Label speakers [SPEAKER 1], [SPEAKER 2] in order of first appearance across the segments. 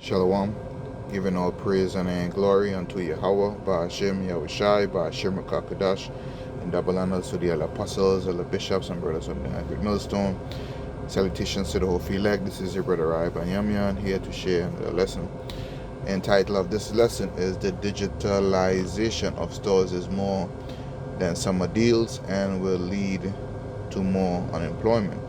[SPEAKER 1] Shalom, giving all praise and glory unto Yahweh, Ba'ashem Yahushai, Ba'ashem Rakakadash, and double honors to the apostles, the bishops, and brothers of the Great Millstone. Salutations to the whole elect. This is your brother Rai Banyamian here to share the lesson. And title of this lesson is The Digitalization of Stores is More Than Summer Deals and Will Lead to More Unemployment.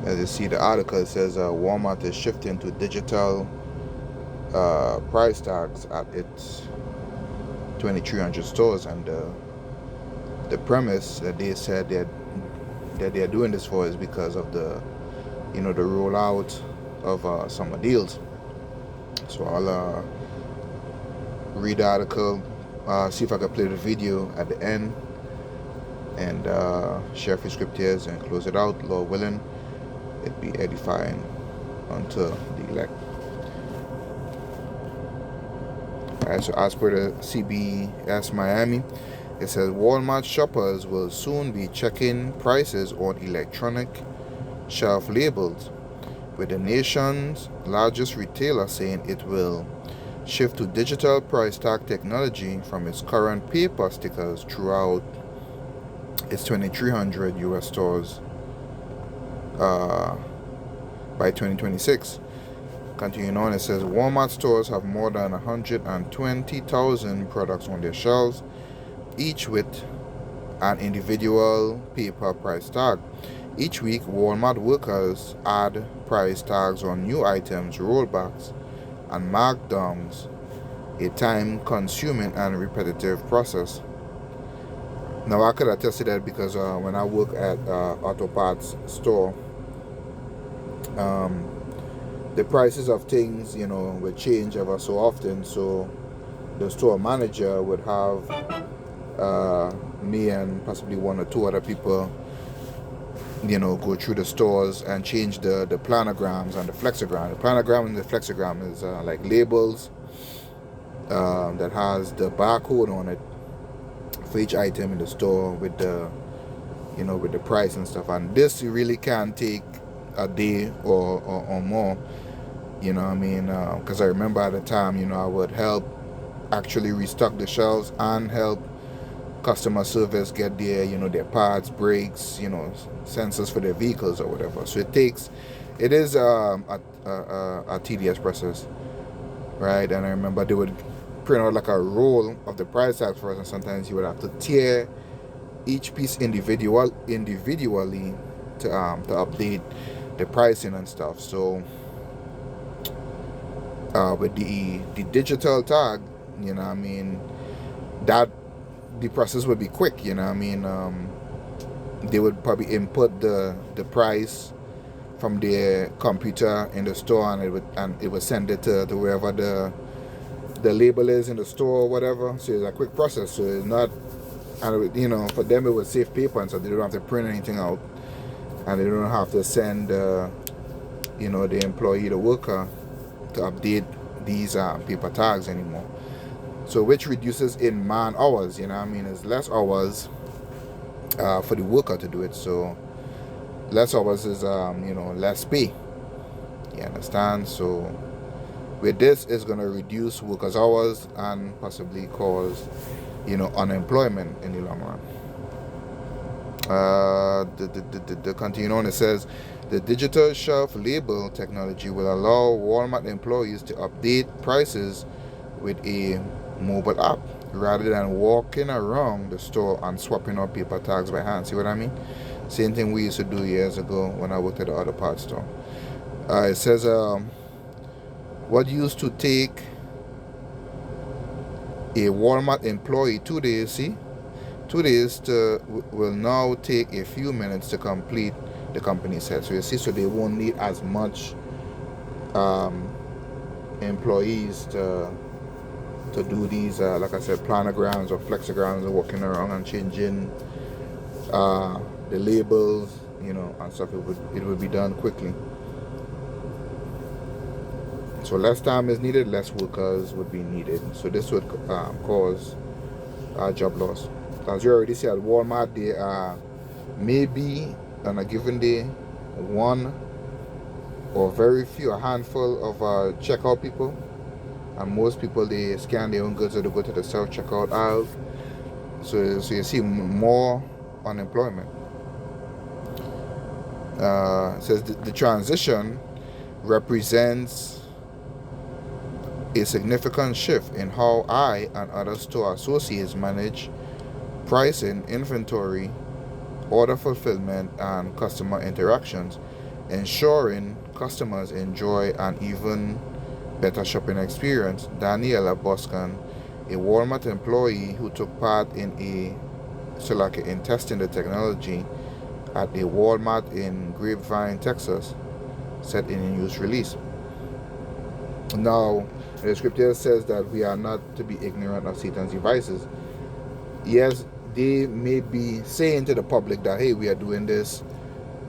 [SPEAKER 1] As you see the article, it says Walmart is shifting to digital price tags at its 2,300 stores, and the premise that they said that they're doing this for is because of the rollout of summer deals. So I'll read the article, see if I can play the video at the end, and share a few scriptures and close it out, Lord willing. It be edifying unto the elect. Alright, so as per the CBS Miami, it says Walmart shoppers will soon be checking prices on electronic shelf labels, with the nation's largest retailer saying it will shift to digital price tag technology from its current paper stickers throughout its 2,300 US stores by 2026. Continuing on, it says Walmart stores have more than 120,000 products on their shelves, each with an individual paper price tag. Each week, Walmart workers add price tags on new items, rollbacks, and markdowns, a time-consuming and repetitive process. Now, I could attest to that because when I work at auto parts store, the prices of things, would change ever so often. So the store manager would have me and possibly one or two other people, go through the stores and change the planograms and the flexogram. The planogram and the flexogram is like labels that has the barcode on it for each item in the store with the with the price and stuff. And this really can take a day or more, because I remember at the time, I would help actually restock the shelves and help customer service get their parts, brakes, sensors for their vehicles or whatever. So it is a tedious process, right? And I remember they would print out like a roll of the price tags for us, and sometimes you would have to tear each piece individually to update the pricing and stuff. So with the digital tag, that the process would be quick. They would probably input the price from their computer in the store, and it would send it to wherever the label is in the store or whatever. So it's a quick process. So it's not, and for them it would save paper, and so they don't have to print anything out, and they don't have to send the employee, the worker, to update these paper tags anymore. So which reduces in man hours. It's less hours for the worker to do it. So less hours is less pay. You understand? So with this, it's going to reduce workers' hours and possibly cause unemployment in the long run. The continuing on, it says the digital shelf label technology will allow Walmart employees to update prices with a mobile app rather than walking around the store and swapping out paper tags by hand. See what I mean? Same thing we used to do years ago when I worked at the other parts store. It says what used to take a Walmart employee 2 days, 2 days will now take a few minutes to complete, the company said. So you see, so they won't need as much employees to do these, like I said, planograms or flexograms, and walking around and changing the labels, and stuff. It would be done quickly. So less time is needed, less workers would be needed. So this would cause job loss. As you already see at Walmart, they maybe on a given day, one or very few, a handful of checkout people, and most people they scan their own goods or they go to the self checkout aisle. So you see more unemployment. It says the transition represents a significant shift in how I and other store associates manage pricing, inventory, order fulfillment, and customer interactions, ensuring customers enjoy an even better shopping experience. Daniela Boscan, a Walmart employee who took part in testing the technology at a Walmart in Grapevine, Texas, said in a news release. Now, the scripture says that we are not to be ignorant of Satan's devices. Yes, they may be saying to the public that, hey, we are doing this,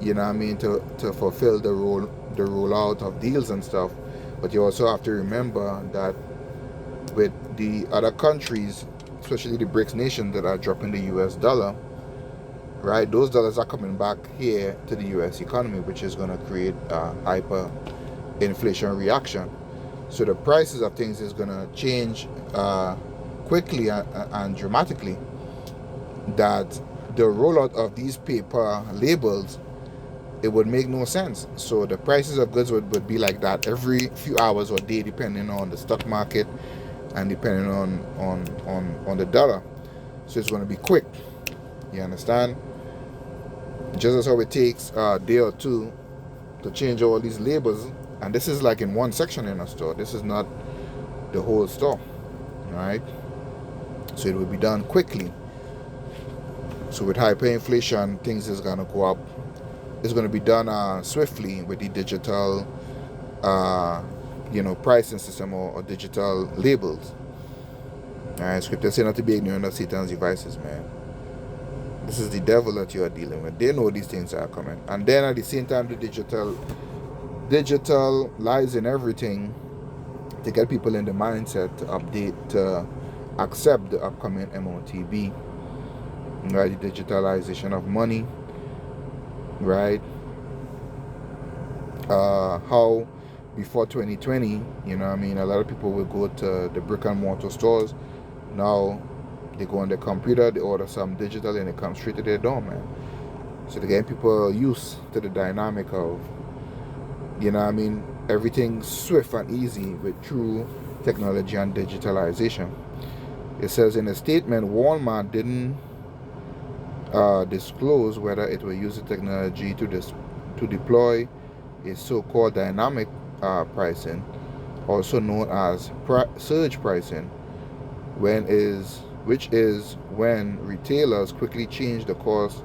[SPEAKER 1] to fulfill the rollout of deals and stuff. But you also have to remember that with the other countries, especially the BRICS nations that are dropping the US dollar, right? Those dollars are coming back here to the US economy, which is going to create a hyperinflation reaction. So the prices of things is going to change quickly and dramatically. That the rollout of these paper labels, it would make no sense. So the prices of goods would be like that every few hours or day, depending on the stock market and depending on the dollar. So it's going to be quick. You understand? Just as how it takes a day or two to change all these labels, and this is like in one section in a store. This is not the whole store, right? So it will be done quickly. So with hyperinflation, things is gonna go up. It's gonna be done swiftly with the digital, pricing system or digital labels. All right, scripture say not to be ignorant of Satan's devices, man. This is the devil that you are dealing with. They know these things are coming, and then at the same time, the digitalizing everything to get people in the mindset to update, to accept the upcoming MOTB, right? The digitalization of money, right? How before 2020, a lot of people will go to the brick and mortar stores. Now they go on their computer, they order some digital, and it comes straight to their door, man. So they're getting people used to the dynamic of, everything swift and easy with true technology and digitalization. It says in a statement, Walmart didn't disclose whether it will use the technology to deploy a so-called dynamic pricing, also known as surge pricing, which is when retailers quickly change the cost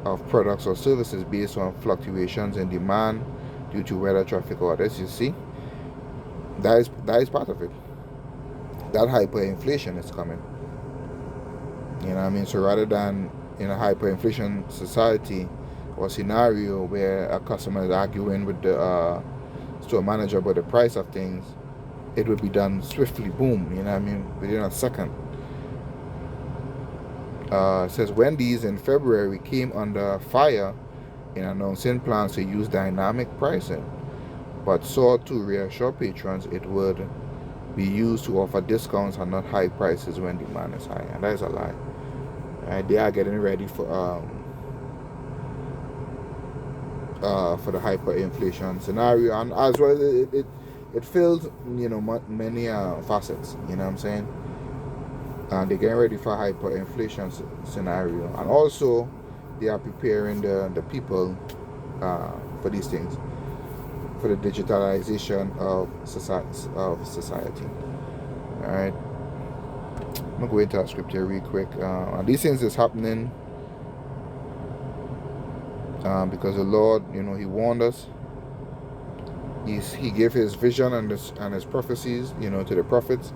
[SPEAKER 1] of products or services based on fluctuations in demand due to weather, traffic, or others. You see, that is part of it. That hyperinflation is coming. So rather than in a hyperinflation society or scenario where a customer is arguing with the store manager about the price of things, it would be done swiftly, boom, within a second. It says Wendy's in February came under fire in announcing plans to use dynamic pricing, but sought to reassure patrons it would be used to offer discounts and not high prices when demand is high. And that is a lie. Right? They are getting ready for the hyperinflation scenario, and as well it fills many facets. You know what I'm saying? And they're getting ready for hyperinflation scenario, and also they are preparing the people for these things, for the digitalization of society. All right, I'm gonna go into that scripture real quick. And these things is happening because the Lord, He warned us. He gave His vision and His prophecies, to the prophets,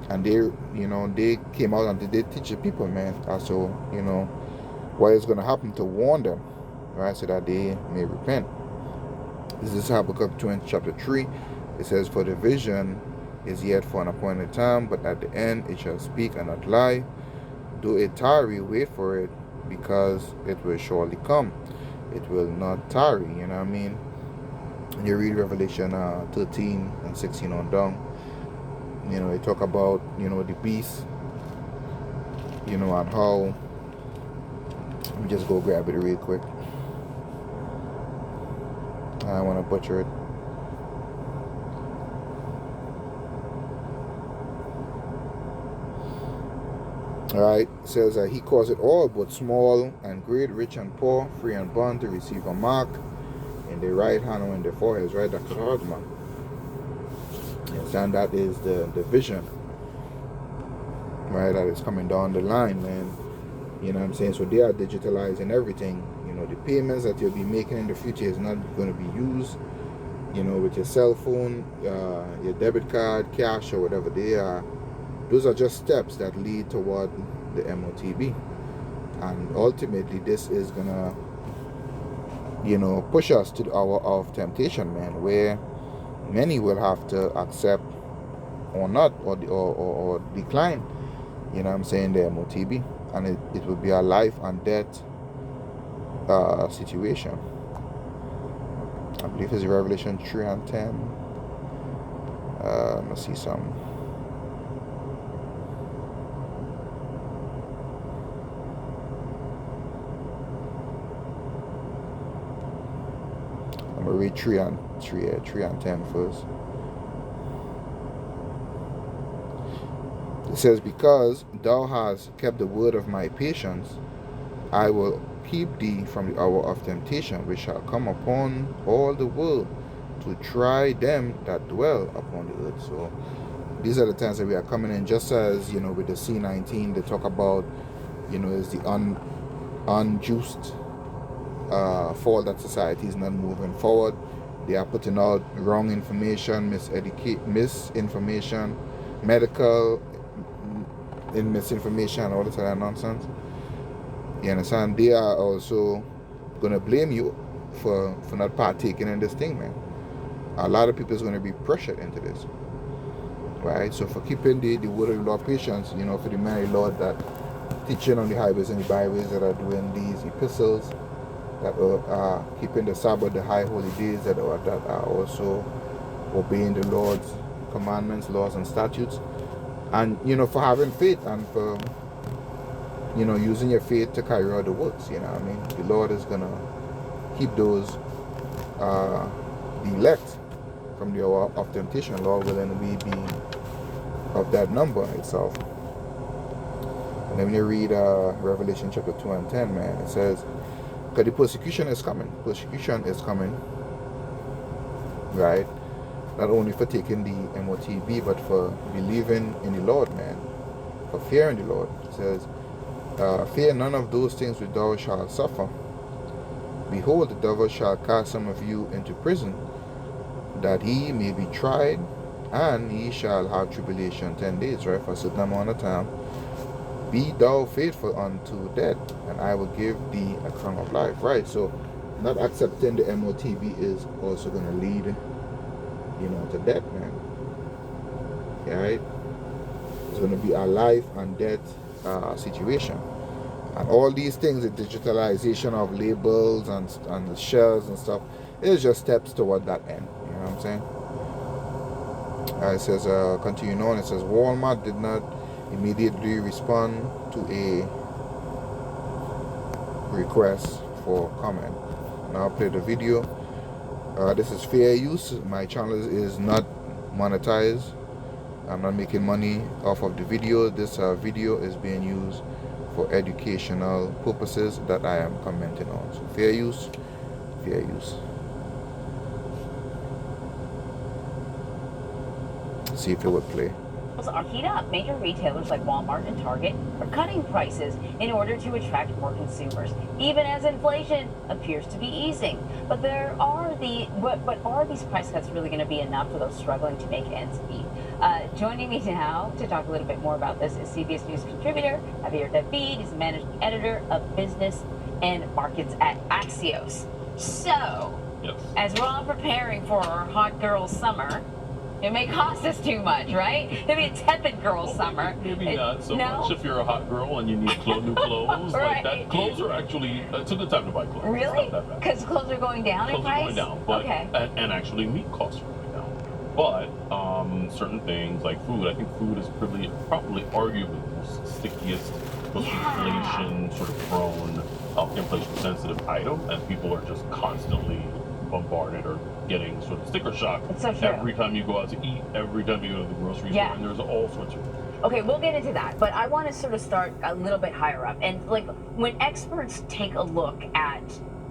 [SPEAKER 1] and they came out and they teach the people, man, as to what is going to happen, to warn them, right, so that they may repent. This is Habakkuk 2 chapter 3. It says, "For the vision is yet for an appointed time, but at the end it shall speak and not lie. Though it tarry, wait for it, because it will surely come. It will not tarry." You know what I mean? When you read Revelation 13 and 16 on down, they talk about, the beast, and how, let me just go grab it real quick. I want to butcher it. Alright, it says he calls it all, both small and great, rich and poor, free and bond, to receive a mark in their right hand or in their foreheads, right? That's the hard man. Yes, and that is the vision, right? That is coming down the line, man. You know what I'm saying? So they are digitalizing everything. The payments that you'll be making in the future is not going to be used, with your cell phone, your debit card, cash, or whatever they are. Those are just steps that lead toward the MOTB. And ultimately, this is going to, push us to the hour of temptation, man, where many will have to accept or not, or decline, the MOTB. And it will be a life and death situation. I believe it's Revelation 3 and 10. Let's see some. I'm going to read 3 and 10 first. It says, because thou hast kept the word of my patience, I will keep thee from the hour of temptation, which shall come upon all the world, to try them that dwell upon the earth. So these are the times that we are coming in, just as, with the C19, they talk about, is the unjust fall that society is not moving forward. They are putting out wrong information, misinformation, medical misinformation, all this other nonsense. You understand? They are also gonna blame you for not partaking in this thing, man. A lot of people is gonna be pressured into this, right? So for keeping the word of the Lord patience, for the man of the Lord that teaching on the highways and the byways, that are doing these epistles, that are keeping the Sabbath, the high holy days, that are also obeying the Lord's commandments, laws, and statutes, and for having faith and for using your faith to carry out the works. The Lord is gonna keep those the elect from the hour of temptation. Lord willing, we be of that number itself. And then when you read Revelation chapter 2 and 10, man, it says, because the persecution is coming. Persecution is coming, right? Not only for taking the MOTB, but for believing in the Lord, man. For fearing the Lord. It says, fear none of those things which thou shalt suffer. Behold, the devil shall cast some of you into prison, that he may be tried, and he shall have tribulation 10 days, right? For a certain amount of time. Be thou faithful unto death, and I will give thee a crown of life, right? So not accepting the MOTB is also going to lead, to death, man. Right? It's going to be a life and death situation. And all these things, the digitalization of labels and the shells and stuff, is just steps toward that end. You know what I'm saying? It says, continuing on, it says, Walmart did not immediately respond to a request for comment. Now I'll play the video. This is fair use. My channel is not monetized. I'm not making money off of the video. This video is being used for educational purposes that I am commenting on. So fair use, fair use. See if it would play.
[SPEAKER 2] Are heat up. Major retailers like Walmart and Target are cutting prices in order to attract more consumers, even as inflation appears to be easing. But are these price cuts really going to be enough for those struggling to make ends meet? Joining me now to talk a little bit more about this is CBS News contributor Javier David. He's managing editor of business and markets at Axios. So, yes, as we're all preparing for our hot girl summer, It may cost us too much, right? It'd be a tepid girl summer.
[SPEAKER 3] Maybe not so
[SPEAKER 2] No?
[SPEAKER 3] much if you're a hot girl and you need new clothes. Like that,
[SPEAKER 2] Right.
[SPEAKER 3] clothes are actually, it's a good time to buy clothes. It's
[SPEAKER 2] Really?
[SPEAKER 3] not that bad.
[SPEAKER 2] Because clothes are going down in
[SPEAKER 3] Clothes are going
[SPEAKER 2] price?
[SPEAKER 3] down, but
[SPEAKER 2] Okay.
[SPEAKER 3] and actually meat costs are going down. But certain things like food, I think food is probably arguably the most stickiest, most
[SPEAKER 2] Yeah.
[SPEAKER 3] inflation sort of prone, inflation sensitive item, and people are just constantly bombarded or getting sort of sticker shock
[SPEAKER 2] It's so true.
[SPEAKER 3] every time you go out to eat, every time you go to the grocery
[SPEAKER 2] Yeah.
[SPEAKER 3] store, and there's all sorts of.
[SPEAKER 2] Okay, we'll get into that, but I want to sort of start a little bit higher up. And like when experts take a look at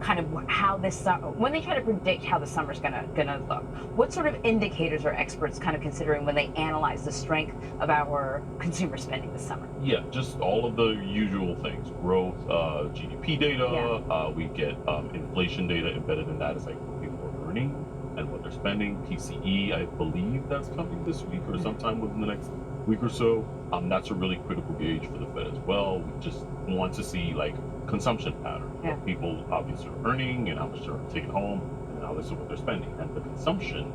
[SPEAKER 2] kind of how when they try to predict how the summer's gonna look, what sort of indicators are experts kind of considering when they analyze the strength of our consumer spending this summer?
[SPEAKER 3] Yeah, just all of the usual things: growth, GDP data.
[SPEAKER 2] Yeah.
[SPEAKER 3] We get inflation data embedded in that. It's like what people are earning and what they're spending. PCE, I believe that's coming this week or sometime within the next week or so. That's a really critical gauge for the Fed as well. We just want to see like consumption pattern,
[SPEAKER 2] Yeah.
[SPEAKER 3] what people obviously are earning and how much they're taking home, and then obviously what they're spending. And the consumption,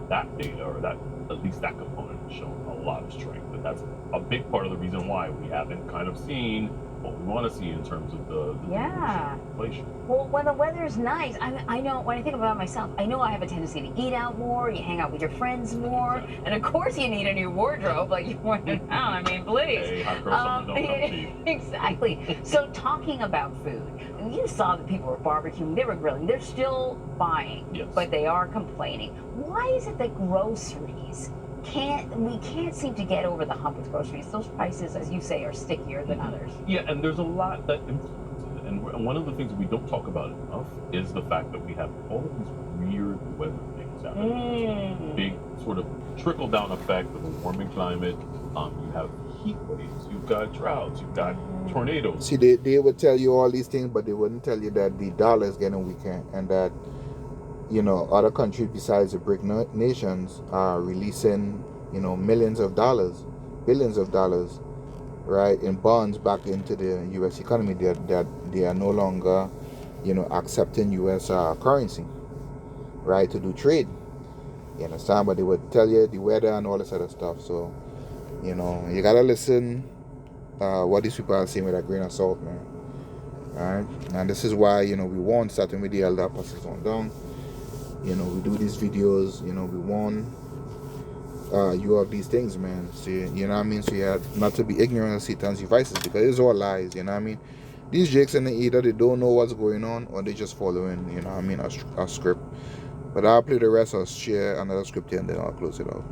[SPEAKER 3] that data or that at least that component has shown a lot of strength, and that's a big part of the reason why we haven't kind of seen what we want to see in terms of the
[SPEAKER 2] Yeah.
[SPEAKER 3] inflation.
[SPEAKER 2] Well, when the weather's nice, I know when I think about myself, I know I have a tendency to eat out more, you hang out with your friends more,
[SPEAKER 3] Exactly.
[SPEAKER 2] and of course you need a new wardrobe, like you pointed out. I mean, please.
[SPEAKER 3] Hey, hot girl summer don't come cheap.
[SPEAKER 2] Exactly. So talking about food, you saw that people were barbecuing, they were grilling, they're still buying,
[SPEAKER 3] Yes.
[SPEAKER 2] but they are complaining. Why is it that groceries we can't seem to get over the hump with groceries? Those prices, as you say, are stickier than others.
[SPEAKER 3] Yeah, and there's a lot that influences it. And one of the things we don't talk about enough is the fact that we have all of these weird weather things happening. Big sort of trickle down effect of a warming climate. You have heat waves, you've got droughts, you've got tornadoes.
[SPEAKER 1] See, they would tell you all these things, but they wouldn't tell you that the dollar is getting weaker and that, other countries besides the BRIC nations are releasing, millions of dollars, billions of dollars, right, in bonds back into the U.S. economy. They are no longer, accepting U.S. Currency, right, to do trade. You understand? But they would tell you the weather and all this other stuff. So, you gotta listen what these people are saying with a grain of salt, man. Alright? And this is why, we want starting with the elder passes on down. We do these videos, we warn you of these things, man. So, you know what I mean? So you have not to be ignorant of Satan's devices, because it's all lies, you know what I mean? These jakes and either they don't know what's going on or they just following, you know what I mean, a script. But I'll play the rest, I'll share another script here and then I'll close it out.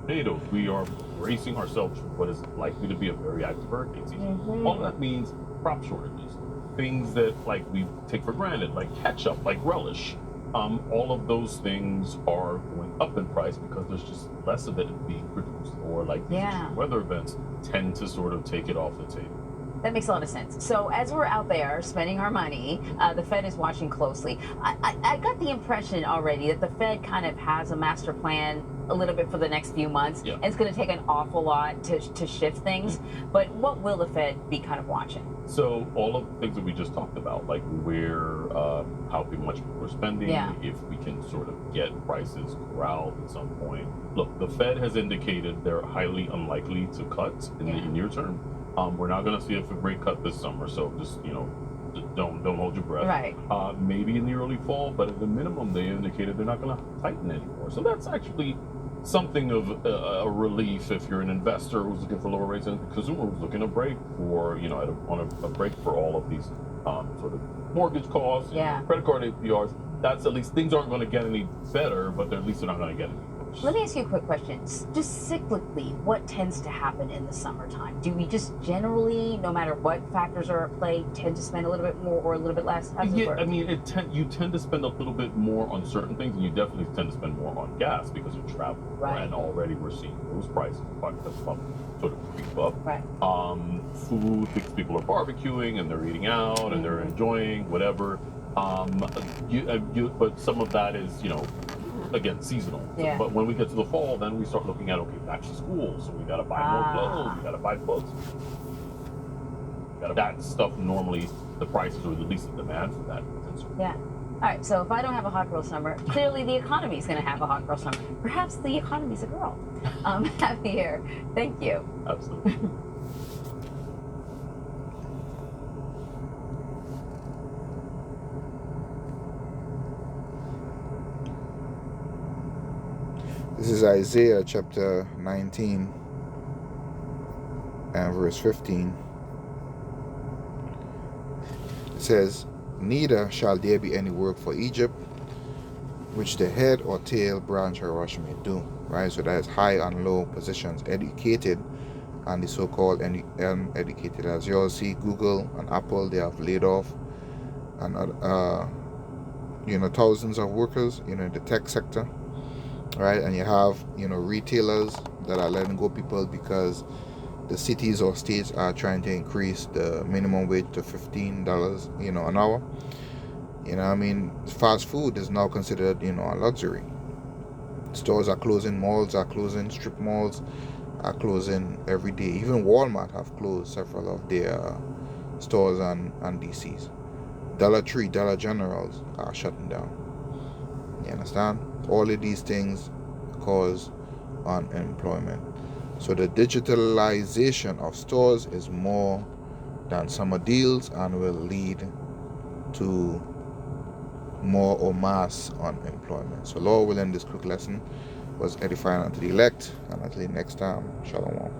[SPEAKER 3] Tornadoes, we are bracing ourselves for what is likely to be a very active hurricane season. All that means crop shortages, things that like we take for granted, like ketchup, like relish. All of those things are going up in price because there's just less of it being produced, or like these extreme weather events tend to sort of take it off the table.
[SPEAKER 2] That makes a lot of sense. So as we're out there spending our money, the Fed is watching closely. I got the impression already that the Fed kind of has a master plan a little bit for the next few months.
[SPEAKER 3] Yeah.
[SPEAKER 2] And it's going to take an awful lot to shift things. But what will the Fed be kind of watching?
[SPEAKER 3] So all of the things that we just talked about, like how much people are spending, if we can sort of get prices corralled at some point. Look, the Fed has indicated they're highly unlikely to cut in the near term. We're not going to see a rate cut this summer, so just don't hold your breath.
[SPEAKER 2] Right.
[SPEAKER 3] Maybe in the early fall, but at the minimum, they indicated they're not going to tighten anymore. So that's actually something of a relief if you're an investor who's looking for lower rates and a consumer who's looking to break for on a break for all of these sort of mortgage costs, credit card APRs. That's at least things aren't going to get any better, but at least they're not going to get any worse.
[SPEAKER 2] Let me ask you a quick question. Just cyclically, what tends to happen in the summertime? Do we just generally, no matter what factors are at play, tend to spend a little bit more or a little bit less? How does it work?
[SPEAKER 3] I mean, you tend to spend a little bit more on certain things, and you definitely tend to spend more on gas because you travel.
[SPEAKER 2] Right.
[SPEAKER 3] And already we're seeing those prices sort of creep up.
[SPEAKER 2] Right.
[SPEAKER 3] Food, because people are barbecuing and they're eating out and they're enjoying whatever. But some of that is, again, seasonal.
[SPEAKER 2] Yeah.
[SPEAKER 3] But when we get to the fall, then we start looking at, okay, back to school, so we got to buy more clothes, we got to buy books. That stuff normally, the prices or at least the demand for that.
[SPEAKER 2] Yeah. All right, so if I don't have a hot girl summer, clearly the economy is going to have a hot girl summer. Perhaps the economy's a girl. Javier, thank you.
[SPEAKER 3] Absolutely.
[SPEAKER 1] This is Isaiah chapter 19 and verse 15. It says, "Neither shall there be any work for Egypt, which the head or tail, branch or rush may do." Right? So that is high and low positions, educated and the so-called uneducated. As you all see, Google and Apple, they have laid off and thousands of workers, in the tech sector, right? And you have, retailers that are letting go people because the cities or states are trying to increase the minimum wage to $15, an hour. I mean, fast food is now considered, a luxury. Stores are closing, malls are closing, strip malls are closing every day. Even Walmart have closed several of their stores and DCs. Dollar Tree, Dollar Generals are shutting down. You understand? All of these things cause unemployment. So the digitalization of stores is more than summer deals and will lead to more or mass unemployment. So Lord willing, this quick lesson was edifying unto the elect, and until the next time, shalom.